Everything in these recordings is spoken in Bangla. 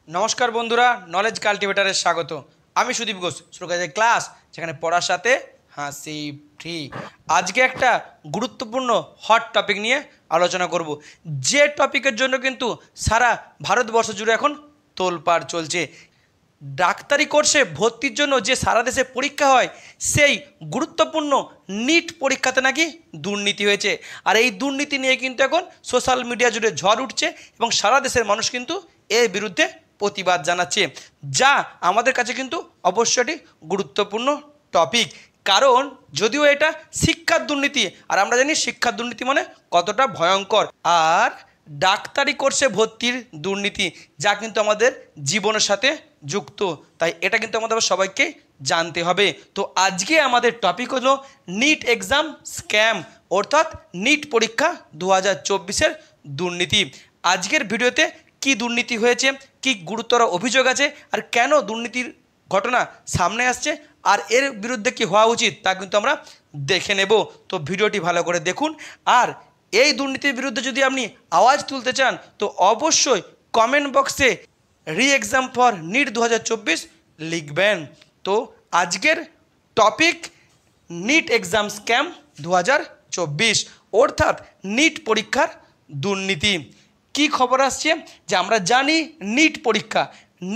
নমস্কার বন্ধুরা, নলেজ কাল্টিভেটারে স্বাগত। আমি সুদীপ ঘোষ। শুরু করা যায় ক্লাস, যেখানে পড়ার সাথে হাসি ফ্রি। আজকে একটা গুরুত্বপূর্ণ হট টপিক নিয়ে আলোচনা করব, যে টপিকের জন্য কিন্তু সারা ভারতবর্ষ জুড়ে এখন তোলপাড় চলছে। ডাক্তারি কোর্সে ভর্তির জন্য যে সারা দেশে পরীক্ষা হয়, সেই গুরুত্বপূর্ণ নিট পরীক্ষাতে নাকি দুর্নীতি হয়েছে। আর এই দুর্নীতি নিয়ে কিন্তু এখন সোশ্যাল মিডিয়া জুড়ে ঝড় উঠছে এবং সারা দেশের মানুষ কিন্তু এর বিরুদ্ধে প্রতিবাদ জানাচ্ছে, যা আমাদের কাছে কিন্তু অবশ্যই একটি গুরুত্বপূর্ণ টপিক। কারণ যদিও এটা শিক্ষার দুর্নীতি, আর আমরা জানি শিক্ষার দুর্নীতি মানে কতটা ভয়ঙ্কর, আর ডাক্তারি কোর্সে ভর্তির দুর্নীতি, যা কিন্তু আমাদের জীবনের সাথে যুক্ত। তাই এটা কিন্তু আমাদের সবাইকে জানতে হবে। তো আজকে আমাদের টপিক হলো নিট এক্সাম স্ক্যাম, অর্থাৎ নিট পরীক্ষা 2024-এর দুর্নীতি। আজকের ভিডিওতে কি দুর্নীতি হয়েছে, কি গুরুতর অভিযোগ আছে, আর কেন দুর্নীতির ঘটনা সামনে আসছে, আর এর বিরুদ্ধে কি হওয়া উচিত, তা কিন্তু আমরা দেখে নেব। তো ভিডিওটি ভালো করে দেখুন। আর এই দুর্নীতির বিরুদ্ধে যদি আপনি আওয়াজ তুলতে চান, তো অবশ্যই কমেন্ট বক্সে রি এক্সাম ফর নিট 2024 লিখবেন। তো আজকের টপিক নিট এক্সাম স্ক্যাম 2024, অর্থাৎ নিট পরীক্ষার দুর্নীতি। কি খবর আসছে, যে আমরা জানি নিট পরীক্ষা,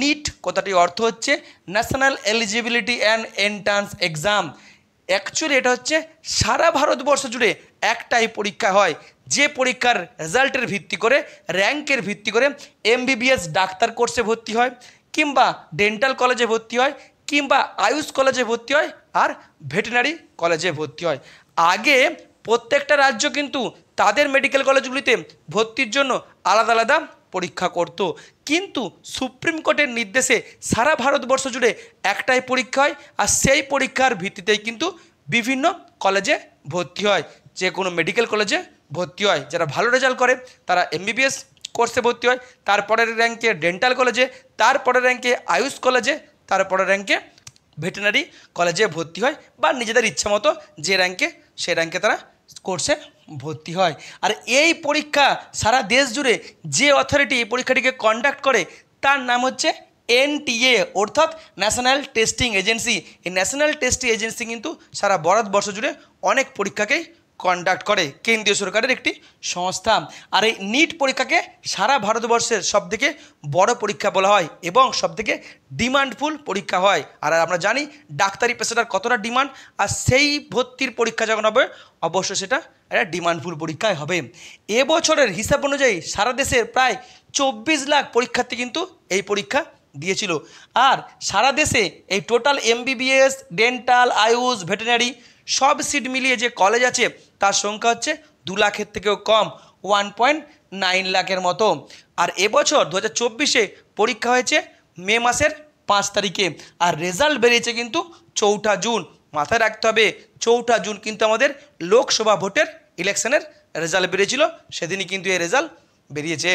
নিট কথাটির অর্থ হচ্ছে national eligibility and entrance exam. Actually এটা হচ্ছে সারা ভারতবর্ষ জুড়ে একটাই পরীক্ষা হয়, যে পরীক্ষার রেজাল্টের ভিত্তি করে, র্যাঙ্কের ভিত্তি করে এমবিবিএস ডাক্তার কোর্সে ভর্তি হয়, কিংবা ডেন্টাল কলেজে ভর্তি হয়, কিংবা আয়ুষ কলেজে ভর্তি হয়, আর ভেটেরিনারি কলেজে ভর্তি হয়। আগে প্রত্যেকটা রাজ্য কিন্তু তাদের মেডিকেল কলেজগুলিতে ভর্তির জন্য আলাদা আলাদা পরীক্ষা করত, কিন্তু সুপ্রিম কোর্টের নির্দেশে সারা ভারতবর্ষ জুড়ে একটাই পরীক্ষা হয়, আর সেই পরীক্ষার ভিত্তিতেই কিন্তু বিভিন্ন কলেজে ভর্তি হয়। যে কোনো মেডিকেল কলেজে ভর্তি হয়, যারা ভালো রেজাল্ট করে তারা এমবিবিএস কোর্সে ভর্তি হয়, তারপরের র্যাঙ্কে ডেন্টাল কলেজে, তারপরের র্যাঙ্কে আয়ুষ কলেজে, তারপরের র্যাঙ্কে ভেটেরিনারি কলেজে ভর্তি হয়, বা নিজেদের ইচ্ছা মতো যে র্যাঙ্কে সে র্যাঙ্কে তারা কোর্সে ভর্তি হয়। আর এই পরীক্ষা সারা দেশ জুড়ে যে অথরিটি এই পরীক্ষাটিকে কন্ডাক্ট করে, তার নাম হচ্ছে এনটিএ, অর্থাৎ ন্যাশনাল টেস্টিং এজেন্সি। এই ন্যাশনাল টেস্টিং এজেন্সি কিন্তু সারা ভারতবর্ষ জুড়ে অনেক পরীক্ষাকেই কন্ডাক্ট করে, কেন্দ্রীয় সরকারের একটি সংস্থা। আর এই নিট পরীক্ষাকে সারা ভারতবর্ষের সবথেকে বড় পরীক্ষা বলা হয় এবং সবথেকে ডিমান্ডফুল পরীক্ষা হয়। আর আমরা জানি ডাক্তারি পেশাটার কতটা ডিমান্ড, আর সেই ভর্তির পরীক্ষা যখন হবে অবশ্যই সেটা একটা ডিমান্ডফুল পরীক্ষায় হবে। এবছরের হিসাব অনুযায়ী সারা দেশের প্রায় 24 লাখ পরীক্ষার্থী কিন্তু এই পরীক্ষা দিয়েছিল। আর সারা দেশে এই total MBBS, dental, Ayush, veterinary সব সিট মিলিয়ে যে কলেজ আছে, তার সংখ্যা হচ্ছে 2 লাখের থেকেও কম, 1.9 লাখের মতো। আর এবছর 2024-এ পরীক্ষা হয়েছে মে মাসের 5 তারিখে, আর রেজাল্ট বেরিয়েছে কিন্তু 4 জুন। মাথায় রাখতে হবে 4 জুন কিন্তু আমাদের লোকসভা ভোটের ইলেকশনের রেজাল্ট বেরিয়েছিল, সেদিনই কিন্তু এই রেজাল্ট বেরিয়েছে।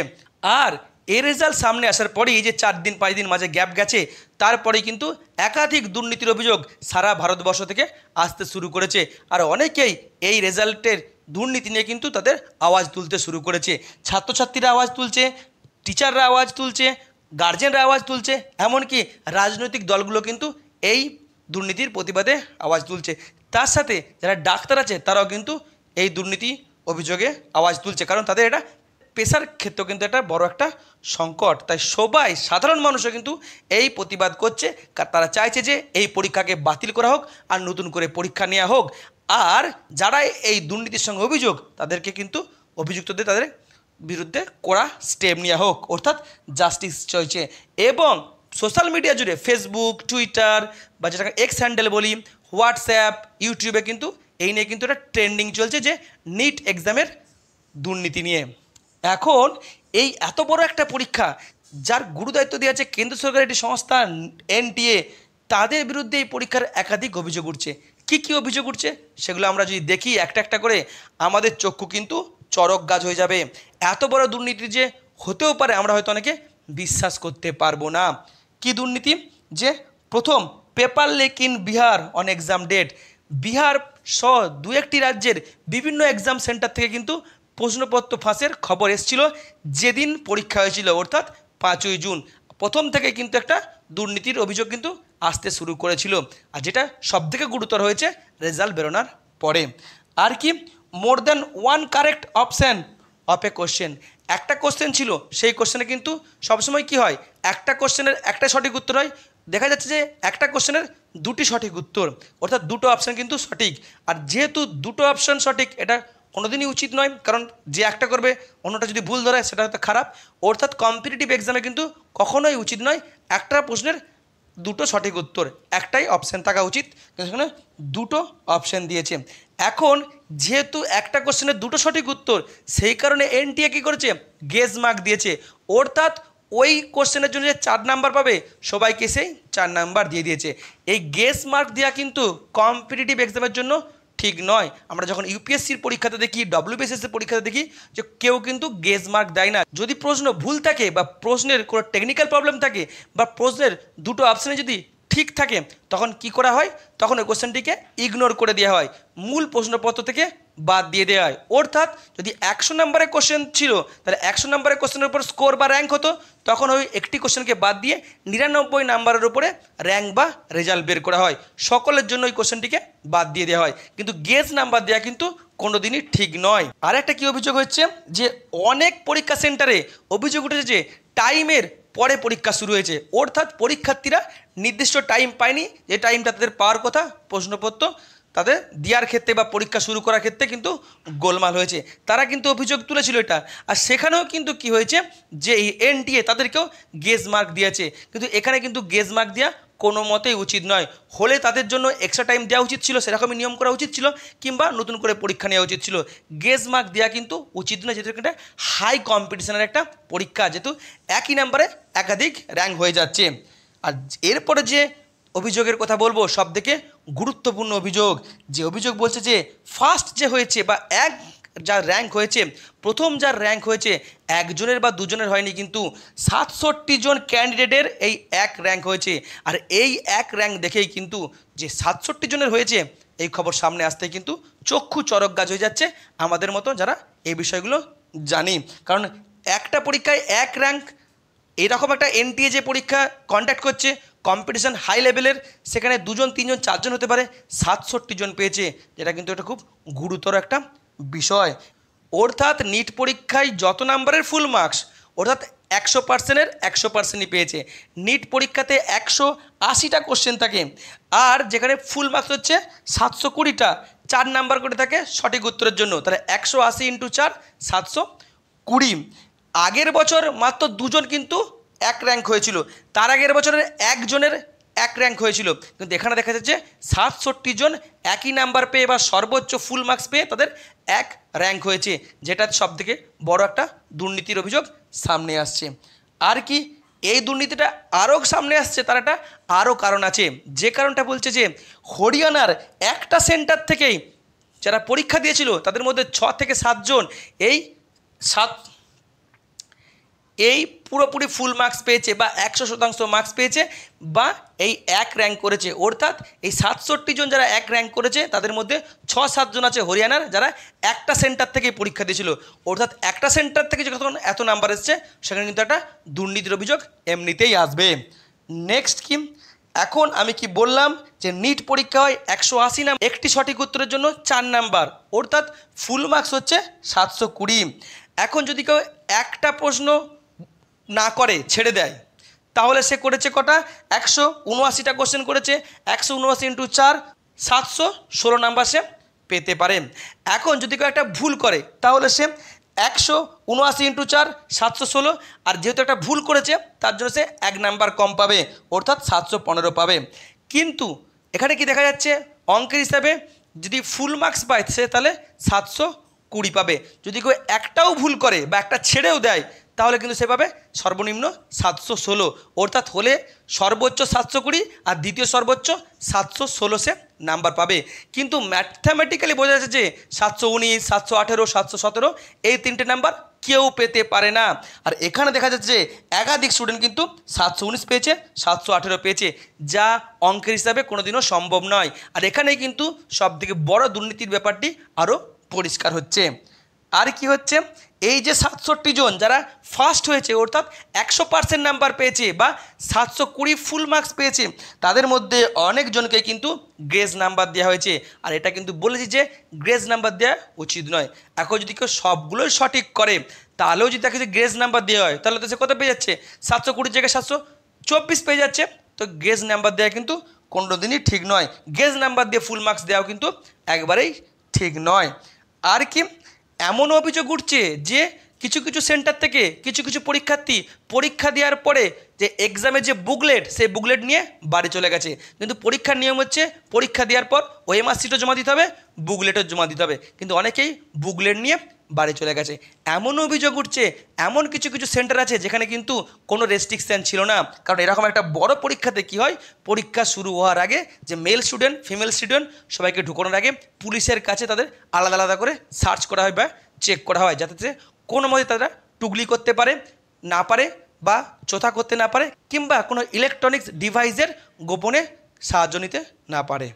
আর এই রেজাল্ট সামনে আসার পরেই, এই যে 4 দিন 5 দিন মাঝে গ্যাপ গেছে, তারপরেই কিন্তু একাধিক দুর্নীতির অভিযোগ সারা ভারতবর্ষ থেকে আসতে শুরু করেছে। আর অনেকেই এই রেজাল্টের দুর্নীতি নিয়ে কিন্তু তাদের আওয়াজ তুলতে শুরু করেছে। ছাত্রছাত্রীরা আওয়াজ তুলছে, টিচাররা আওয়াজ তুলছে, গার্জেনরা আওয়াজ তুলছে, এমনকি রাজনৈতিক দলগুলো কিন্তু এই দুর্নীতির প্রতিবাদে আওয়াজ তুলছে। তার সাথে যারা ডাক্তার আছে তারাও কিন্তু এই দুর্নীতি অভিযোগে আওয়াজ তুলছে, কারণ তাদের এটা পেশার ক্ষেত্রেও কিন্তু এটা বড় একটা সংকট। তাই সবাই, সাধারণ মানুষও কিন্তু এই প্রতিবাদ করছে। তারা চাইছে যে এই পরীক্ষাকে বাতিল করা হোক, আর নতুন করে পরীক্ষা নেওয়া হোক। আর যারা এই দুর্নীতির সঙ্গে অভিযোগ, তাদেরকে কিন্তু অভিযুক্তদের তাদের বিরুদ্ধে কড়া স্টেপ নেওয়া হোক, অর্থাৎ জাস্টিস চাইছে। এবং সোশ্যাল মিডিয়া জুড়ে ফেসবুক, টুইটার, বা যেটাকে এক্স হ্যান্ডেল বলি, হোয়াটসঅ্যাপ, ইউটিউবে কিন্তু এই নিয়ে কিন্তু একটা ট্রেন্ডিং চলছে, যে নিট এক্সামের দুর্নীতি নিয়ে। এখন এই এত বড় একটা পরীক্ষা, যার গুরুদায়িত্ব দেওয়া আছে কেন্দ্র সরকারের একটি সংস্থা এনটিএ, তাদের বিরুদ্ধে এই পরীক্ষার একাধিক অভিযোগ উঠছে। কি কি অভিযোগ উঠছে সেগুলো আমরা যদি দেখি একটা একটা করে, আমাদের চক্ষু কিন্তু চড়ক গাছ হয়ে যাবে। এত বড় দুর্নীতি যে হতেও পারে, আমরা হয়তো অনেকে বিশ্বাস করতে পারবো না। কি দুর্নীতি, যে প্রথম, paper leak in Bihar on exam date. Bihar সহ 2-1টি রাজ্যের বিভিন্ন এক্সাম সেন্টার থেকে কিন্তু প্রশ্নপত্র ফাঁসের খবর এসেছিল যেদিন পরীক্ষা হয়েছিল, অর্থাৎ 5ই জুন। প্রথম থেকে কিন্তু একটা দুর্নীতির অভিযোগ কিন্তু আসতে শুরু করেছিল, আর যেটা সবথেকে গুরুতর হয়েছে রেজাল্ট বেরোনোর পরে। আর কি, more than one correct option of A question, একটা কোশ্চেন ছিল, সেই কোশ্চেনে কিন্তু সবসময় কি হয়, একটা কোশ্চেনের একটা সঠিক উত্তর হয়। দেখা যাচ্ছে যে একটা কোশ্চেনের দুটি সঠিক উত্তর, অর্থাৎ দুটো অপশান কিন্তু সঠিক। আর যেহেতু দুটো অপশান সঠিক, এটা কোনোদিনই উচিত নয়, কারণ যে একটা করবে অন্যটা যদি ভুল ধরে সেটা হয়তো খারাপ। অর্থাৎ কম্পিটিটিভ এক্সামে কিন্তু কখনোই উচিত নয় একটা প্রশ্নের দুটো সঠিক উত্তর, একটাই অপশান থাকা উচিত, কিন্তু সেখানে দুটো অপশান দিয়েছে। এখন যেহেতু একটা কোশ্চেনের দুটো সঠিক উত্তর, সেই কারণে এনটিএ কী করেছে, গেজ মার্ক দিয়েছে। অর্থাৎ ওই কোশ্চেনের জন্য যে 4 নাম্বার পাবে, সবাইকে সেই 4 নাম্বার দিয়ে দিয়েছে। এই গেজ মার্ক দেওয়া কিন্তু কম্পিটিটিভ এক্সামের জন্য ঠিক নয়। আমরা যখন ইউপিএসসির পরীক্ষাতে দেখি, ডব্লিউবিসিএসসির পরীক্ষাতে দেখি যে কেউ কিন্তু গেজ মার্ক দেয় না। যদি প্রশ্ন ভুল থাকে বা প্রশ্নের কোনো টেকনিক্যাল প্রবলেম থাকে বা প্রশ্নের দুটো অপশানে যদি ঠিক থাকে, তখন কি করা হয়, তখন ওই কোশ্চেনটিকে ইগনোর করে দেওয়া হয়, মূল প্রশ্নপত্র থেকে বাদ দিয়ে দেওয়া হয়। অর্থাৎ যদি 100 নম্বরের কোশ্চেন ছিল, তাহলে 100 নম্বরের কোশ্চেনের উপর স্কোর বা র্যাঙ্ক হতো, তখন ওই একটি কোশ্চেনকে বাদ দিয়ে 99 নাম্বারের উপরে র্যাঙ্ক বা রেজাল্ট বের করা হয়। সকলের জন্য ওই কোশ্চেনটিকে বাদ দিয়ে দেওয়া হয়, কিন্তু গেজ নাম্বার দেওয়া কিন্তু কোনোদিনই ঠিক নয়। আর একটা কী অভিযোগ হচ্ছে, যে অনেক পরীক্ষা সেন্টারে অভিযোগ উঠেছে যে টাইমের পরে পরীক্ষা শুরু হয়েছে। অর্থাৎ পরীক্ষার্থীরা নির্দিষ্ট টাইম পায়নি, যে টাইমটা তাদের পাওয়ার কথা প্রশ্নপত্র তাদের দেওয়ার ক্ষেত্রে বা পরীক্ষা শুরু করার ক্ষেত্রে কিন্তু গোলমাল হয়েছে। তারা কিন্তু অভিযোগ তুলেছিল এটা, আর সেখানেও কিন্তু কি হয়েছে, যে এই এনটিএ তাদেরকেও গেজ মার্ক দিয়েছে। কিন্তু এখানে কিন্তু গেজ মার্ক দেওয়া কোনো মতেই উচিত নয়। হলে তাদের জন্য এক্সট্রা টাইম দেওয়া উচিত ছিল, সেরকমই নিয়ম করা উচিত ছিল, কিংবা নতুন করে পরীক্ষা নেওয়া উচিত ছিল। গেজ মার্ক দেওয়া কিন্তু উচিত নয়, যেহেতু একটা হাই কম্পিটিশনের একটা পরীক্ষা, যেহেতু একই নাম্বারে একাধিক র্যাঙ্ক হয়ে যাচ্ছে। আর এরপরে যে অভিযোগের কথা বলবো, সবথেকে গুরুত্বপূর্ণ অভিযোগ, যে অভিযোগ বলছে যে ফার্স্ট যে হয়েছে বা যার র্যাঙ্ক হয়েছে, প্রথম যার র্যাঙ্ক হয়েছে, একজনের বা দুজনের হয়নি, কিন্তু 67 জন ক্যান্ডিডেটের এই এক র্যাঙ্ক হয়েছে। আর এই এক র্যাঙ্ক দেখেই কিন্তু যে 67 জনের হয়েছে, এই খবর সামনে আসতেই কিন্তু চক্ষু চরক গাছ হয়ে যাচ্ছে আমাদের মতো যারা এই বিষয়গুলো জানি। কারণ একটা পরীক্ষায় এক র্যাঙ্ক, এরকম একটা এনটিএ যে পরীক্ষা কন্ডাক্ট করছে, কম্পিটিশান হাই লেভেলের, সেখানে 2 জন 3 জন 4 জন হতে পারে, 67 জন পেয়েছে, যেটা কিন্তু এটা খুব গুরুতর একটা বিষয়। অর্থাৎ নিট পরীক্ষায় যত নাম্বারের ফুল মার্কস, অর্থাৎ 100%-এর 100%ই পেয়েছে। নিট পরীক্ষাতে 180টা কোশ্চেন থাকে, আর যেখানে ফুল মার্কস হচ্ছে 720টা, 4 নাম্বার করে থাকে সঠিক উত্তরের জন্য, তাহলে 180 × 4 720। আগের বছর মাত্র 2 জন কিন্তু এক র্যাঙ্ক হয়েছিল, তার আগের বছরের একজনের এক র্যাঙ্ক হয়েছিল, কিন্তু এখানে দেখা যাচ্ছে 67 জন একই নাম্বার পেয়ে বা সর্বোচ্চ ফুল মার্কস পেয়ে তাদের এক র্যাঙ্ক হয়েছে, যেটা সবথেকে বড় একটা দুর্নীতির অভিযোগ সামনে আসছে। আর কি, এই দুর্নীতিটা আরও সামনে আসছে, তার একটা আরও কারণ আছে, যে কারণটা বলছে যে হরিয়ানার একটা সেন্টার থেকেই যারা পরীক্ষা দিয়েছিল, তাদের মধ্যে 6 থেকে 7 জন এই পুরোপুরি ফুল মার্কস পেয়েছে বা 100% মার্কস পেয়েছে, বা এই এক র্যাঙ্ক করেছে। অর্থাৎ এই 67 জন যারা এক র্যাঙ্ক করেছে, তাদের মধ্যে 6-7 জন আছে হরিয়ানার, যারা একটা সেন্টার থেকে পরীক্ষা দিয়েছিল। অর্থাৎ একটা সেন্টার থেকে যখন এত নাম্বার এসছে, সেখানে কিন্তু একটা দুর্নীতির অভিযোগ এমনিতেই আসবে। নেক্সট কি, এখন আমি কি বললাম যে নিট পরীক্ষা হয় 180 নাম্বার, একটি সঠিক উত্তরের জন্য 4 নাম্বার, অর্থাৎ ফুল মার্কস হচ্ছে 720। এখন যদি কেউ একটা প্রশ্ন না করে ছেড়ে দেয়, তাহলে সে করেছে কটা, 179টা কোশ্চেন করেছে, 179 × 4 716 নাম্বার সে পেতে পারে। এখন যদি কেউ একটা ভুল করে, তাহলে সে 179 × 4 716, আর যেহেতু একটা ভুল করেছে তার জন্য সে 1 নাম্বার কম পাবে, অর্থাৎ 715 পাবে। কিন্তু এখানে কি দেখা যাচ্ছে, অঙ্কের হিসাবে যদি ফুল মার্কস পায় সে তাহলে 720 পাবে। যদি কেউ একটাও ভুল করে বা একটা ছেড়েও দেয়, তাহলে কিন্তু সে পাবে সর্বনিম্ন 716, অর্থাৎ হলে সর্বোচ্চ 720 আর দ্বিতীয় সর্বোচ্চ 716 সে নাম্বার পাবে। কিন্তু ম্যাথমেটিক্যালি বোঝা যাচ্ছে যে 719, 718, 717 এই 3টে নাম্বার কেউ পেতে পারে না। আর এখানে দেখা যাচ্ছে যে একাধিক স্টুডেন্ট কিন্তু 719 পেয়েছে, 718 পেয়েছে, যা অঙ্কের হিসাবে কোনোদিনও সম্ভব নয়। আর এখানেই কিন্তু সবথেকে বড় দুর্নীতির ব্যাপারটি আরও পরিষ্কার হচ্ছে। আর কি হচ্ছে, এই যে 67 জন যারা ফার্স্ট হয়েছে অর্থাৎ 100% নাম্বার পেয়েছে বা 720 ফুল মার্কস পেয়েছে, তাদের মধ্যে অনেকজনকে কিন্তু গ্রেস নাম্বার দেওয়া হয়েছে। আর এটা কিন্তু বলেছি যে গ্রেস নাম্বার দেওয়া উচিত নয়। এখন যদি কেউ সবগুলোই সঠিক করে তাহলেও যদি তাকে গ্রেস নাম্বার দেওয়া হয় তাহলে তো সে কত পেয়ে যাচ্ছে, 720 জায়গায় 724 পেয়ে যাচ্ছে। তো গ্রেস নাম্বার দেওয়া কিন্তু কোনো দিনই ঠিক নয়। গ্রেস নাম্বার দিয়ে ফুল মার্কস দেওয়াও কিন্তু একবারেই ঠিক নয়। আর কি এমন অভিযোগ উঠছে যে কিছু কিছু সেন্টার থেকে কিছু কিছু পরীক্ষার্থী পরীক্ষা দেওয়ার পরে যে এক্সামের যে বুকলেট সেই বুকলেট নিয়ে বাড়ি চলে গেছে, কিন্তু পরীক্ষার নিয়ম হচ্ছে পরীক্ষা দেওয়ার পর ওএমআর শিটও জমা দিতে হবে, বুকলেটও জমা দিতে হবে, কিন্তু অনেকেই বুকলেট নিয়ে বাড়ি চলে গেছে। এমন অভিযোগ উঠছে এমন কিছু কিছু সেন্টার আছে যেখানে কিন্তু কোনো রেস্ট্রিকশান ছিল না। কারণ এরকম একটা বড় পরীক্ষাতে কী হয়, পরীক্ষা শুরু হওয়ার আগে যে মেল স্টুডেন্ট ফিমেল স্টুডেন্ট সবাইকে ঢুকানোর আগে পুলিশের কাছে তাদের আলাদা আলাদা করে সার্চ করা হয় বা চেক করা হয়, যাতে কোনো মতে তারা টুগলি করতে পারে না পারে বা চোথা করতে না পারে কিংবা কোনো ইলেকট্রনিক্স ডিভাইসের গোপনে সাহায্য নিতে না পারে।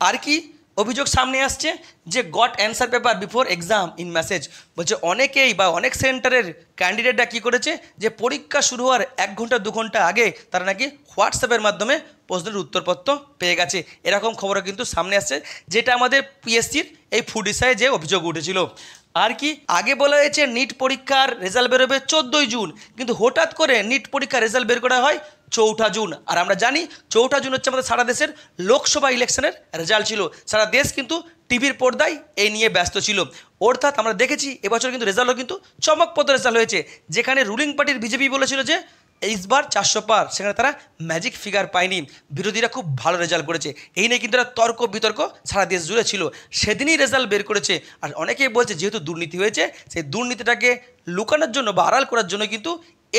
আর কি অভিযোগ সামনে আসছে যে goat answer paper before exam in message, বলছে অনেকেই বা অনেক সেন্টারের ক্যান্ডিডেটরা কী করেছে যে পরীক্ষা শুরু হওয়ার 1 ঘন্টা 2 ঘন্টা আগে তারা নাকি হোয়াটসঅ্যাপের মাধ্যমে প্রশ্নের উত্তরপত্র পেয়ে গেছে। এরকম খবরও কিন্তু সামনে আসছে, যেটা আমাদের পিএসসির এই ফুড ইসায় যে অভিযোগ উঠেছিল। আর কি আগে বলা হয়েছে নিট পরীক্ষার রেজাল্ট বেরোবে 14ই জুন, কিন্তু হঠাৎ করে নিট পরীক্ষার রেজাল্ট বের করা হয় 4ঠা জুন। আর আমরা জানি 4ঠা জুন হচ্ছে আমাদের সারা দেশের লোকসভা ইলেকশনের রেজাল্ট ছিল। সারা দেশ কিন্তু টিভির পর্দায় এই নিয়ে ব্যস্ত ছিল। অর্থাৎ আমরা দেখেছি এবছর কিন্তু রেজাল্টও কিন্তু চমকপ্রদ রেজাল্ট হয়েছে, যেখানে রুলিং পার্টির বিজেপি বলেছিল যে এইবার 400 পার, সেখানে তারা ম্যাজিক ফিগার পায়নি, বিরোধীরা খুব ভালো রেজাল্ট করেছে। এই নিয়ে কিন্তু একটা তর্ক বিতর্ক সারা দেশ জুড়ে ছিল, সেদিনই রেজাল্ট বের করেছে। আর অনেকেই বলছে যেহেতু দুর্নীতি হয়েছে সেই দুর্নীতিটাকে লুকানোর জন্য বা আড়াল করার জন্য কিন্তু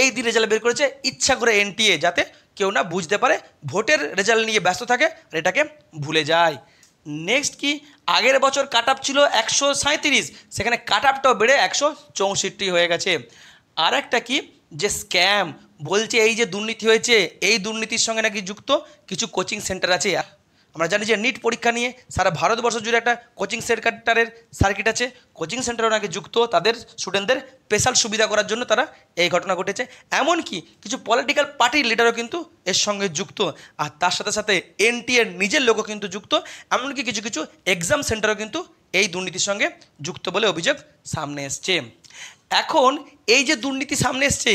এই দিন রেজাল্ট বের করেছে ইচ্ছা করে এনটিএ, যাতে কেউ না বুঝতে পারে, ভোটের রেজাল্ট নিয়ে ব্যস্ত থাকে আর এটাকে ভুলে যায়। নেক্সট কি আগের বছর কাট আপ ছিল 137, সেখানে কাট আপটাও বেড়ে 164 হয়ে গেছে। আর একটা কি যে স্ক্যাম বলছে এই যে দুর্নীতি হয়েছে এই দুর্নীতির সঙ্গে নাকি যুক্ত কিছু কোচিং সেন্টার আছে। আমরা জানি যে নিট পরীক্ষা নিয়ে সারা ভারতবর্ষ জুড়ে একটা কোচিং সেন্টারের সার্কিট আছে, কোচিং সেন্টারও নাকি যুক্ত তাদের স্টুডেন্টদের স্পেশাল সুবিধা করার জন্য তারা এই ঘটনা ঘটেছে। এমনকি কিছু পলিটিক্যাল পার্টির লিডারও কিন্তু এর সঙ্গে যুক্ত, আর তার সাথে সাথে এনটিএর নিজের লোকও কিন্তু যুক্ত। এমনকি কিছু কিছু এক্সাম সেন্টারও কিন্তু এই দুর্নীতির সঙ্গে যুক্ত বলে অভিযোগ সামনে এসছে। এখন এই যে দুর্নীতি সামনে এসছে,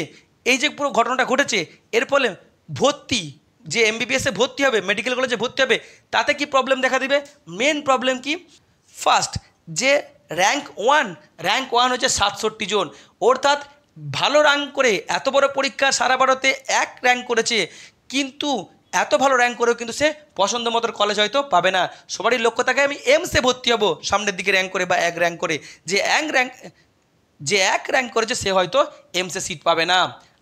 এই যে পুরো ঘটনাটা ঘটেছে, এর ফলে ভর্তি যে এমবিবিএসে ভর্তি হবে, মেডিকেল কলেজে ভর্তি হবে, তাতে কি প্রবলেম দেখা দিবে? মেন প্রবলেম কি, ফার্স্ট যে র্যাঙ্ক ওয়ান হচ্ছে 67 জন, অর্থাৎ ভালো র্যাঙ্ক করে এত বড় পরীক্ষা সারা ভারতে 1 র্যাঙ্ক করেছে, কিন্তু এত ভালো র্যাঙ্ক করেও কিন্তু সে পছন্দ মতো কলেজ হয়তো পাবে না। সবারই লক্ষ্য থাকে আমি এমসে ভর্তি হব সামনের দিকে র্যাঙ্ক করে বা 1 র্যাঙ্ক করে, যে এক র্যাঙ্ক করেছে সে হয়তো এমসে সিট পাবে না।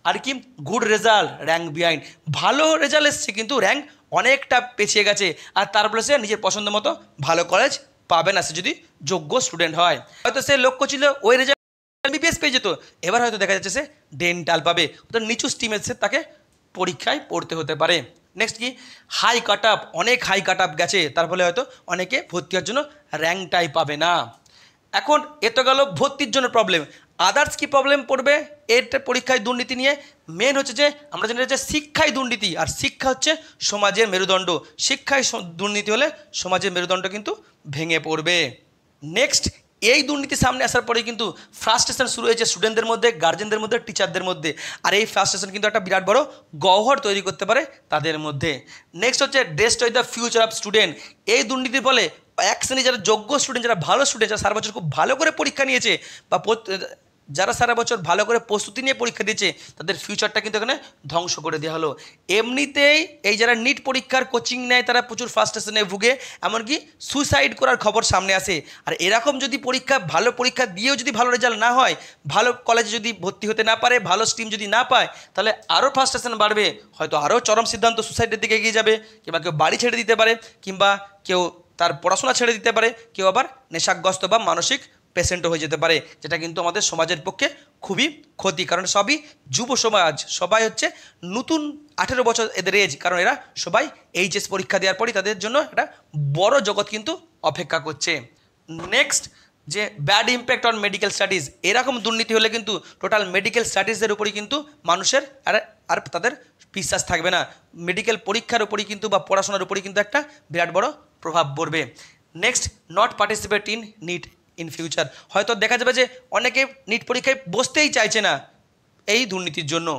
আর কি গুড রেজাল্ট র্যাঙ্ক বিহাইন্ড, ভালো রেজাল্ট এসছে কিন্তু র্যাঙ্ক অনেকটা পেছিয়ে গেছে, আর তারপরে সে নিজের পছন্দ মতো ভালো কলেজ পাবে না, সে যদি যোগ্য স্টুডেন্ট হয়। হয়তো সে লক্ষ্য ছিল ওই রেজাল্ট এমবিবিএস পেয়ে যেত, এবার হয়তো দেখা যাচ্ছে সে ডেন্টাল পাবে, তো নিচু স্ট্রিমে সে তাকে পরীক্ষায় পড়তে হতে পারে। নেক্সট কি হাই কাট আপ, অনেক হাই কাট আপ গেছে, তার ফলে হয়তো অনেকে ভর্তি হওয়ার জন্য র্যাঙ্কটাই পাবে না। এখন এ তো গেল ভর্তির জন্য প্রবলেম, আদার্স কি প্রবলেম পড়বে এর পরীক্ষায় দুর্নীতি নিয়ে? মেন হচ্ছে যে আমরা জানি যে শিক্ষায় দুর্নীতি, আর শিক্ষা হচ্ছে সমাজের মেরুদণ্ড, শিক্ষায় দুর্নীতি হলে সমাজের মেরুদণ্ড কিন্তু ভেঙে পড়বে। নেক্সট এই দুর্নীতি সামনে আসার পরে কিন্তু ফ্রাস্ট্রেশন শুরু হয়েছে স্টুডেন্টদের মধ্যে, গার্জেনদের মধ্যে, টিচারদের মধ্যে, আর এই ফ্রাস্ট্রেশন কিন্তু একটা বিরাট বড় গহ্বর তৈরি করতে পারে তাদের মধ্যে। নেক্সট হচ্ছে destroy the future of student, এই দুর্নীতির ফলে এক শ্রেণী যারা যোগ্য স্টুডেন্ট, যারা ভালো স্টুডেন্ট, যারা সারা বছর খুব ভালো করে পরীক্ষা নিয়েছে বা যারা সারা বছর ভালো করে প্রস্তুতি নিয়ে পরীক্ষা দিয়েছে, তাদের ফিউচারটা কিন্তু এখানে ধ্বংস করে দেওয়া হলো। এমনিতেই এই যারা নিট পরীক্ষার কোচিং নেয় তারা প্রচুর ফ্রাস্ট্রেশনে ভুগে, এমনকি সুইসাইড করার খবর সামনে আসে। আর এরকম যদি ভালো পরীক্ষা দিয়েও যদি ভালো রেজাল্ট না হয়, ভালো কলেজে যদি ভর্তি হতে না পারে, ভালো স্ট্রিম যদি না পায়, তাহলে আরও ফ্রাস্ট্রেশন বাড়বে, হয়তো আরও চরম সিদ্ধান্ত সুসাইডের দিকে এগিয়ে যাবে, কিংবা কেউ বাড়ি ছেড়ে দিতে পারে, কিংবা কেউ তার পড়াশোনা ছেড়ে দিতে পারে, কেউ আবার নেশাগ্রস্ত বা মানসিক পেশেন্টও হয়ে যেতে পারে, যেটা কিন্তু আমাদের সমাজের পক্ষে খুবই ক্ষতি। কারণ সবই যুব সমাজ, সবাই হচ্ছে নতুন 18 বছর এদের এজ, কারণ এরা সবাই এইচএস পরীক্ষা দেওয়ার পরই তাদের জন্য একটা বড় জগৎ কিন্তু অপেক্ষা করছে। নেক্সট যে bad impact on medical studies, এরকম দুর্নীতি হলে কিন্তু টোটাল মেডিকেল স্টাডিজের উপরই কিন্তু মানুষের আর তাদের বিশ্বাস থাকবে না, মেডিকেল পরীক্ষার উপরই কিন্তু বা পড়াশোনার উপরই কিন্তু একটা বিরাট বড় প্রভাব পড়বে। Next, not participate in NEET in future, হয়তো দেখা যাবে যে অনেকে নিট পরীক্ষায় বসতেই চাইছে না এই দুর্নীতির জন্য।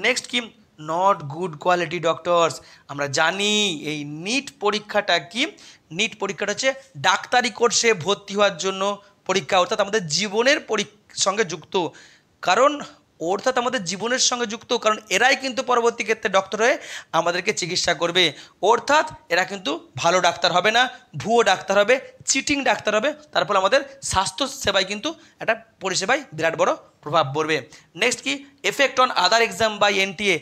নেক্সট কি, নট গুড কোয়ালিটি ডক্টরস, আমরা জানি এই নিট পরীক্ষাটা কি, নিট পরীক্ষাটা হচ্ছে ডাক্তারি কোর্সে ভর্তি হওয়ার জন্য পরীক্ষা, অর্থাৎ আমাদের জীবনের সঙ্গে যুক্ত, কারণ এরাই কিন্তু পরবর্তী ক্ষেত্রে ডক্টর হয়ে আমাদেরকে চিকিৎসা করবে, অর্থাৎ এরা কিন্তু ভালো ডাক্তার হবে না, ভুয়ো ডাক্তার হবে, চিটিং ডাক্তার হবে, তার ফলে আমাদের স্বাস্থ্য সেবায় কিন্তু একটা পরিষেবায় বিরাট বড় প্রভাব পড়বে। নেক্সট কি, effect on other exam by NTA,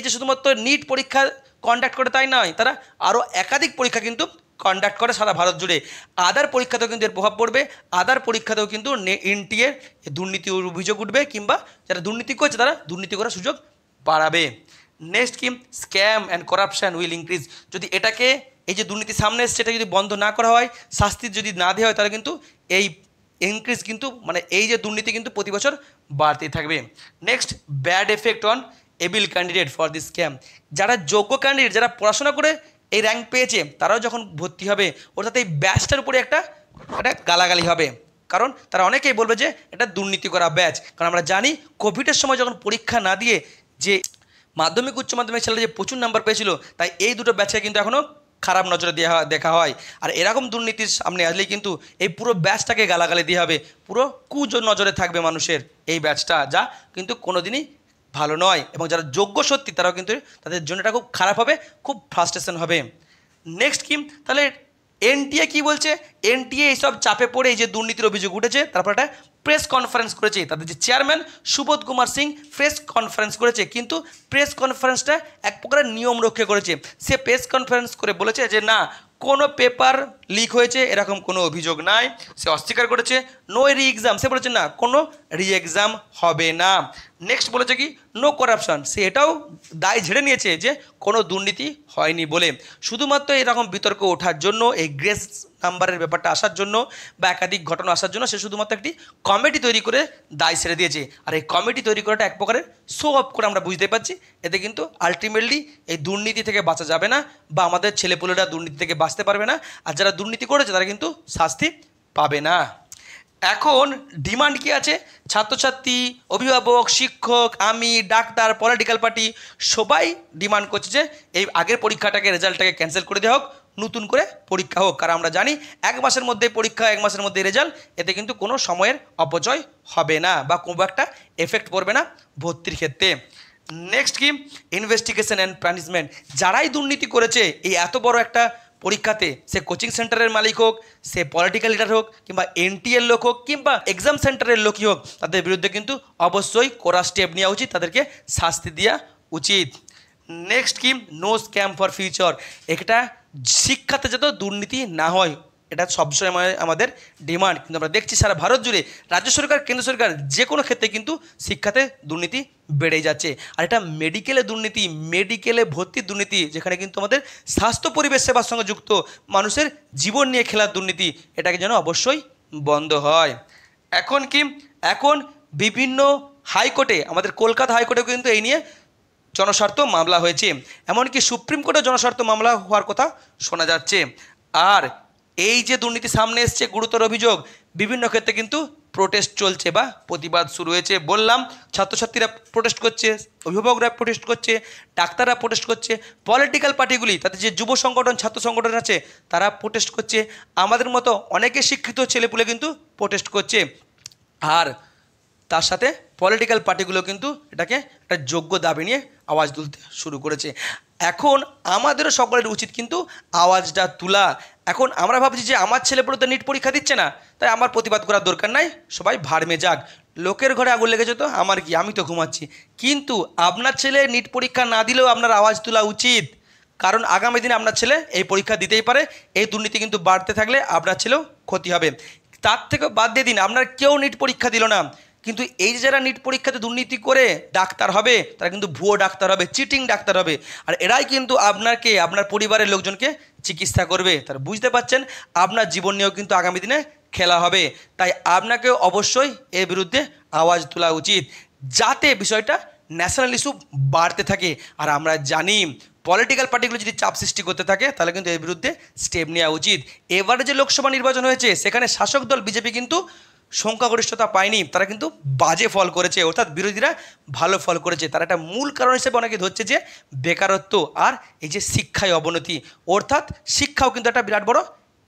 যে শুধুমাত্র নিট পরীক্ষা কন্ডাক্ট করে তাই নয়, তারা আরও একাধিক পরীক্ষা কিন্তু কন্ডাক্ট করে সারা ভারত জুড়ে, আদার পরীক্ষাতেও কিন্তু এর প্রভাব পড়বে, আদার পরীক্ষাতেও কিন্তু এনটিএ দুর্নীতির অভিযোগ উঠবে, কিংবা যারা দুর্নীতি করছে তারা দুর্নীতি করার সুযোগ বাড়াবে। নেক্সট কি, scam and corruption will increase, যদি এটাকে এই যে দুর্নীতি সামনে এসছে এটা যদি বন্ধ না করা হয়, শাস্তি যদি না দেওয়া হয়, তাহলে কিন্তু এই ইনক্রিজ কিন্তু মানে এই যে দুর্নীতি কিন্তু প্রতি বছর বাড়তেই থাকবে। Next, bad effect on able candidate for this scam, যারা যোগ্য ক্যান্ডিডেট, যারা পড়াশোনা করে এই র্যাঙ্ক পেয়েছে, তারাও যখন ভর্তি হবে, অর্থাৎ এই ব্যাচটার উপরে একটা গালাগালি হবে, কারণ তারা অনেকেই বলবে যে এটা দুর্নীতি করা ব্যাচ। কারণ আমরা জানি কোভিডের সময় যখন পরীক্ষা না দিয়ে যে মাধ্যমিক উচ্চ মাধ্যমিক ছেলেরা যে প্রচুর নাম্বার পেয়েছিল, তাই এই দুটো ব্যাচকে কিন্তু এখনও খারাপ নজরে দেখা হয়, আর এরকম দুর্নীতির সামনে আসলেই কিন্তু এই পুরো ব্যাচটাকে গালাগালি দিয়ে হবে, পুরো নজরে থাকবে মানুষের এই ব্যাচটা, যা কিন্তু কোনোদিনই ভালো নয়, এবং যারা যোগ্য সত্যি তারাও কিন্তু তাদের জন্য এটা খুব খারাপ হবে, খুব ফ্রাস্ট্রেশন হবে। নেক্সট কি, তাহলে এনটিএ কি বলছে, এনটিএ এইসব চাপে পড়ে এই যে দুর্নীতির অভিযোগ উঠেছে, তারপর একটা প্রেস কনফারেন্স করেছে, তাদের যে chairman Subodh Kumar Singh press conference করেছে, কিন্তু প্রেস কনফারেন্সটা এক প্রকারের নিয়ম রক্ষা করেছে, সে প্রেস কনফারেন্স করে বলেছে যে না, কোনো পেপার লিক হয়েছে এরকম কোনো অভিযোগ নাই, সে অস্বীকার করেছে। নো রি এক্সাম, সে বলেছে না কোনো রি এক্সাম হবে না। নেক্সট বলেছে কি, নো করাপশন, সে এটাও দায় ঝেড়ে নিয়েছে যে কোনো দুর্নীতি হয়নি বলে, শুধুমাত্র এরকম বিতর্ক ওঠার জন্য, এই গ্রেস নাম্বারের ব্যাপারটা আসার জন্য বা একাধিক ঘটনা আসার জন্য সে শুধুমাত্র একটি কমিটি তৈরি করে দায় ছেড়ে দিয়েছে, আর এই কমিটি তৈরি করাটা এক প্রকারের শো অফ করে আমরা বুঝতে পারছি, এতে কিন্তু আলটিমেটলি এই দুর্নীতি থেকে বাঁচা যাবে না, বা আমাদের ছেলেপুলেরা দুর্নীতি থেকে বাঁচতে পারবে না, আর যারা দুর্নীতি করেছে তারা কিন্তু শাস্তি পাবে না। এখন ডিমান্ড কি আছে, ছাত্রছাত্রী, অভিভাবক, শিক্ষক, আমি, ডাক্তার, পলিটিক্যাল পার্টি সবাই ডিমান্ড করছে যে এই আগের পরীক্ষাটাকে, রেজাল্টটাকে ক্যান্সেল করে দেওয়া হোক, নতুন করে পরীক্ষা হোক, কারণ আমরা জানি 1 মাসের মধ্যে পরীক্ষা, 1 মাসের মধ্যে রেজাল্ট, এতে কিন্তু কোনো সময়ের অপচয় হবে না বা কোনো একটা এফেক্ট পড়বে না ভর্তির ক্ষেত্রে। নেক্সট কি, ইনভেস্টিগেশন অ্যান্ড পানিশমেন্ট, যারাই দুর্নীতি করেছে এই এত বড় একটা পরীক্ষাতে, সে কোচিং সেন্টারের মালিক হোক, সে পলিটিক্যাল লিডার হোক, কিংবা এনটিএর লোক হোক, কিংবা এক্সাম সেন্টারের লোকই হোক, তাদের বিরুদ্ধে কিন্তু অবশ্যই কড়া স্টেপ নেওয়া উচিত, তাদেরকে শাস্তি দেওয়া উচিত। নেক্সট কি, নো স্ক্যাম ফর ফিউচার, এটা শিক্ষাতে যাতে দুর্নীতি না হয়, এটা সবসময় আমাদের ডিমান্ড, কিন্তু আমরা দেখছি সারা ভারত জুড়ে রাজ্য সরকার, কেন্দ্র সরকার যে কোনো ক্ষেত্রে কিন্তু শিক্ষাতে দুর্নীতি বেড়ে যাচ্ছে, আর এটা মেডিকেলে দুর্নীতি, মেডিকেলে ভর্তির দুর্নীতি, যেখানে কিন্তু আমাদের স্বাস্থ্য পরিবেশ সেবার সঙ্গে যুক্ত মানুষের জীবন নিয়ে খেলার দুর্নীতি, এটাকে যেন অবশ্যই বন্ধ হয়। এখন কি, এখন বিভিন্ন হাইকোর্টে, আমাদের কলকাতা হাইকোর্টেও কিন্তু এই নিয়ে জনস্বার্থ মামলা হয়েছে, এমনকি সুপ্রিম কোর্টেও জনস্বার্থ মামলা হওয়ার কথা শোনা যাচ্ছে। আর এই যে দুর্নীতি সামনে এসছে, গুরুতর অভিযোগ, বিভিন্ন ক্ষেত্রে কিন্তু প্রোটেস্ট চলছে বা প্রতিবাদ শুরু হয়েছে। বললাম ছাত্রছাত্রীরা প্রোটেস্ট করছে, অভিভাবকরা প্রোটেস্ট করছে, ডাক্তাররা প্রোটেস্ট করছে, পলিটিক্যাল পার্টিগুলি, তাদের যে যুব সংগঠন, ছাত্র সংগঠন আছে, তারা প্রোটেস্ট করছে, আমাদের মতো অনেকে শিক্ষিত ছেলেপুলে কিন্তু প্রোটেস্ট করছে, আর তার সাথে পলিটিক্যাল পার্টিগুলো কিন্তু এটাকে একটা যোগ্য দাবি নিয়ে আওয়াজ তুলতে শুরু করেছে। এখন আমাদেরও সকলের উচিত কিন্তু আওয়াজটা তোলা। এখন আমরা ভাবছি যে আমার ছেলেপুলে তো নিট পরীক্ষা দিচ্ছে না, তাই আমার প্রতিবাদ করার দরকার নাই, সবাই ভাড়মে যাক, লোকের ঘরে আগুন লেগেছে তো আমার কি, আমি তো ঘুমাচ্ছি। কিন্তু আপনার ছেলে নিট পরীক্ষা না দিলেও আপনার আওয়াজ তোলা উচিত, কারণ আগামী দিনে আপনার ছেলে এই পরীক্ষা দিতেই পারে, এই দুর্নীতি কিন্তু বাড়তে থাকলে আপনার ছেলেও ক্ষতি হবে। তার থেকে বাদ দিয়ে দিন, আপনার কেউ নিট পরীক্ষা দিল না, কিন্তু এই যে যারা নিট পরীক্ষাতে দুর্নীতি করে ডাক্তার হবে, তারা কিন্তু ভুয়ো ডাক্তার হবে, চিটিং ডাক্তার হবে, আর এরাই কিন্তু আপনাকে, আপনার পরিবারের লোকজনকে চিকিৎসা করবে। তারা বুঝতে পারছেন আপনার জীবন নিয়েও কিন্তু আগামী দিনে খেলা হবে। তাই আপনাকেও অবশ্যই এর বিরুদ্ধে আওয়াজ তোলা উচিত, যাতে বিষয়টা ন্যাশনাল ইস্যু বাড়তে থাকে। আর আমরা জানি পলিটিক্যাল পার্টিগুলো যদি চাপ সৃষ্টি করতে থাকে তাহলে কিন্তু এর বিরুদ্ধে স্টেপ নেওয়া উচিত। এবারে যে লোকসভা নির্বাচন হয়েছে সেখানে শাসক দল বিজেপি কিন্তু সংখ্যাগরিষ্ঠতা পায়নি, তারা কিন্তু বাজে ফল করেছে, অর্থাৎ বিরোধীরা ভালো ফল করেছে। তার একটা মূল কারণ হিসেবে অনেকে ধরছে যে বেকারত্ব আর এই যে শিক্ষায় অবনতি, অর্থাৎ শিক্ষাও কিন্তু একটা বিরাট বড়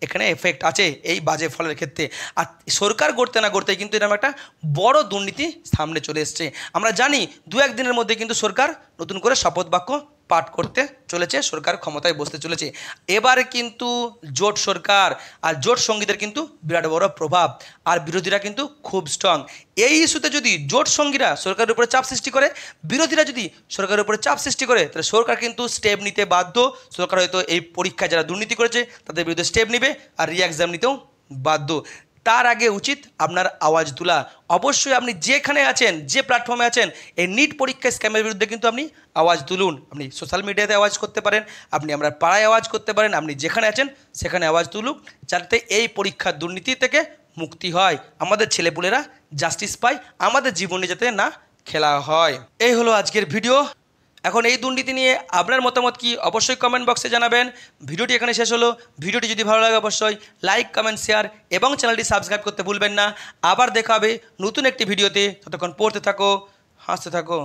এখানে এফেক্ট আছে এই বাজে ফলের ক্ষেত্রে। আর সরকার গড়তে না গড়তে কিন্তু এরকম একটা বড় দুর্নীতি সামনে চলে এসছে। আমরা জানি দু একদিনের মধ্যে কিন্তু সরকার নতুন করে শপথ বাক্য পাঠ করতে চলেছে, সরকার ক্ষমতায় বসতে চলেছে। এবারে কিন্তু জোট সরকার, আর জোট সঙ্গীদের কিন্তু বিরাট বড় প্রভাব, আর বিরোধীরা কিন্তু খুব স্ট্রং। এই ইস্যুতে যদি জোট সঙ্গীরা সরকারের উপরে চাপ সৃষ্টি করে, বিরোধীরা যদি সরকারের উপরে চাপ সৃষ্টি করে, তাহলে সরকার কিন্তু স্টেপ নিতে বাধ্য। সরকার হয়তো এই পরীক্ষায় যারা দুর্নীতি করেছে তাদের বিরুদ্ধে স্টেপ নেবে, আর রি এক্সাম নিতেও বাধ্য। তার আগে উচিত আপনার আওয়াজ তোলা। অবশ্যই আপনি যেখানে আছেন, যে প্ল্যাটফর্মে আছেন, এই নিট পরীক্ষা স্ক্যামের বিরুদ্ধে কিন্তু আপনি আওয়াজ তুলুন। আপনি সোশ্যাল মিডিয়াতে আওয়াজ করতে পারেন, আপনি আমরা পাড়ায় আওয়াজ করতে পারেন, আপনি যেখানে আছেন সেখানে আওয়াজ তুলুক, যাতে এই পরীক্ষার দুর্নীতি থেকে মুক্তি হয়, আমাদের ছেলেপুলেরা জাস্টিস পায়, আমাদের জীবনে যাতে না খেলা হয়। এই হলো আজকের ভিডিও। এখন এই দুর্নীতি নিয়ে আপনার মতামত কি অবশ্যই কমেন্ট বক্সে জানাবেন। ভিডিওটি এখানে শেষ হলো। ভিডিওটি যদি ভালো লাগে অবশ্যই লাইক, কমেন্ট, শেয়ার এবং চ্যানেলটি সাবস্ক্রাইব করতে ভুলবেন না। আবার দেখা হবে নতুন একটি ভিডিওতে। ততক্ষণ পড়তে থাকো, হাসতে থাকো।